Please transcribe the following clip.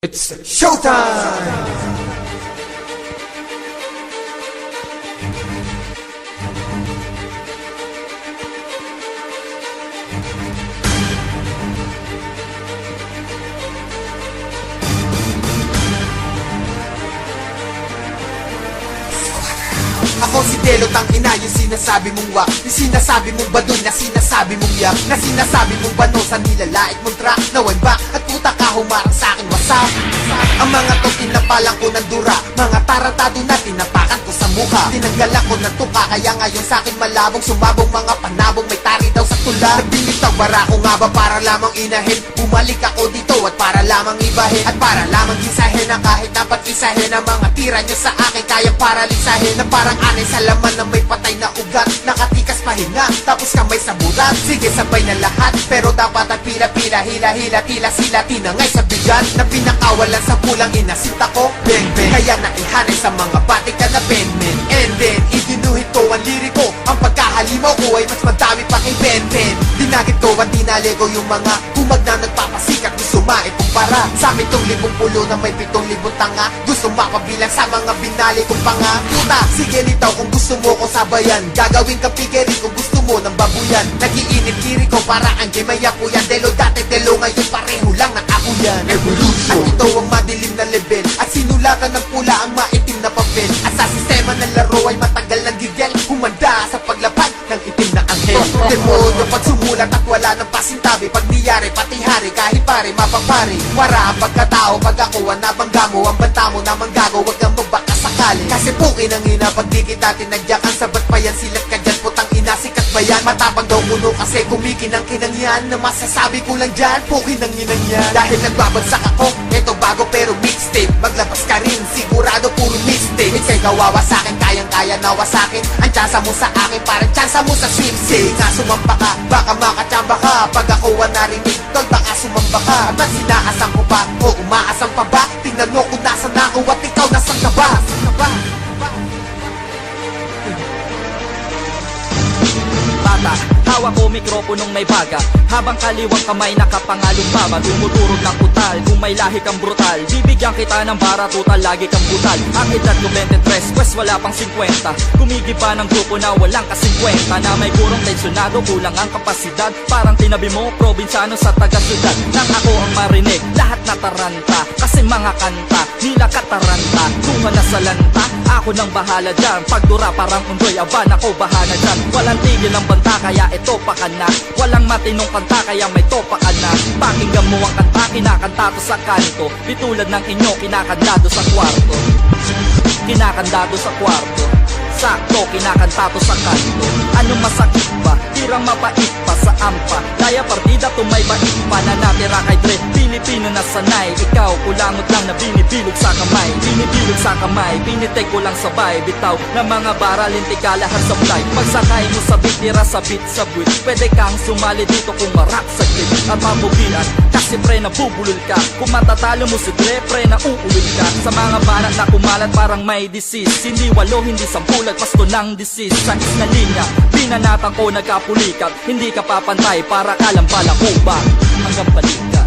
It's showtime! Ako si Delo, tangina yung sinasabi mong wak, yung sinasabi mong baduy, na sinasabi mong yak, na sinasabi mong bano sa nilalait mong track na way back. At puta ka humarang sa'kin, wasap. Ang mga to tinapalang ko ng dura, mga tarantado na tinapakan ko sa mukha. Tinanggalan ko ng tuka, kaya ngayon sa'kin malabong sumabong mga panabong may tari daw sa tula. Nagbibitaw bara ko nga ba para lamang inahin, bumalik ako dito at para lamang ibahin, at para lamang gisahin na kahit dapat isahin ang mga tira nyo sa akin kayang paralisahin. Na parang anay sa laman na may patay na ugat, nakatikas pahinga, tapos kamay sa burat. Sige sabay na lahat, pero dapat ang pila-pila, hila-hila, tila-sila, tinangay sa bigan, na pinakawalan sa pulang inasinta ko, beng-beng. Kaya naihanay sa mga batik ka na penmen, and then idinuhit ko ang liriko. Ang pagkahalimaw ko ay mas madami pa kay Benten. Dinagit ko at dinalego yung mga bumag na nagpapasikat, gusto maikumpara sa amin tong 50 na may 7,000 tanga. Gusto mapabilang sa mga binali kong panga. Puta, sige nitaw kung gusto mo ko sabayan, gagawin ka pigeri kung gusto mo ng babuyan. Nagiinit kiri ko para ang maya po yan. Delo dati, delo ngayon pareho lang ng ako yan. Evolution. At ito ang madilim na level, at sinulatan ng pula ang maitim na papel. At sa sistema ng laro ay matagal ng gigel, humanda sa paglapag ng itim na anghel. Demonyo pag sumulat at wala ng pasintabi, pag niyari pati hari kahit pare mapapari. Wara ang pagkatao pag ako ang nabangga mo, ang banta mo na manggago, wag kang magbaka sakali. Kasi pukin ang ina pag di kita tinadyakan, sabat pa yan silat ka dyan, putang ina sikat ba yan? Matapang daw kuno kasi kumikinang-kinang yan, na masasabi ko lang dyan, pukin ang inang yan. Dahil nagbabagsak ako, eto bago pero mixtape, maglabas ka rin, sigurado puro mixtape. Ika'y kawawa sa'kin, kayang-kaya nawa sa'kin, ang tsansa mo sa akin parang tsansa mo sa swimsuit. Nga sumamba ka, baka makachamba ka, pag ako ang narinig, tol baka sumamba ka. At ba't sinaasan ko pa, o umaasang pa ba? Tingnan mo kung nasan ako at ikaw nasan ka ba? Bata, hawak ko mikroponong may baga, habang kaliwang kamay nakapangalong baba. Dumudurog ng utal, kung may lahi kang brutal, bibigyan kita ng bara tutal, lagi kang butal. Ang edad ko 23, pues wala pang 50. Kumigiba ng grupo na walang ka-50, na may gurong tensyonado, kulang ang kapasidad. Parang tinabi mo, probinsyano sa taga-syudad. Nang ako ang marinig, lahat nataranta, kasi mga kanta, nila kataranta. Tunga na sa lanta, ako nang bahala dyan. Pagdura parang undoy, aban ako bahala dyan. Walang tigil ang banta, kaya ito pa ka na. Walang matinong kanta, kaya may topa ka na. Pakinggan mo ang kanta, kinakanta to sa kanto, di tulad ng inyo, kinakandado sa kwarto. Kinakandado sa kwarto, sakto, kinakanta to sa kanto. Anong masakit ba? Tirang mapait pa sa ampa, kaya partida tumay bait pa na natira kay Dre. Pilipino na sanay, ikaw kulangot lang na binibilog sa kamay. Binibilog sa kamay, binitay ko lang sabay. Bitaw na mga bara, lintika lahat sa flight. Pagsakay mo sa beat, tira sa beat sa buwit. Pwede kang sumali dito kung marap sa clip at mabugian, kasi pre nabubulol ka. Kung matatalo mo si Dre, pre na uuwil ka. Sa mga banat na kumalat parang may disease, hindi 8, hindi 10, pasto ng disease. Sa isna linya, binanatan ko nagkapulikat, hindi ka papantay para kalang bala ko ba hanggang balikat.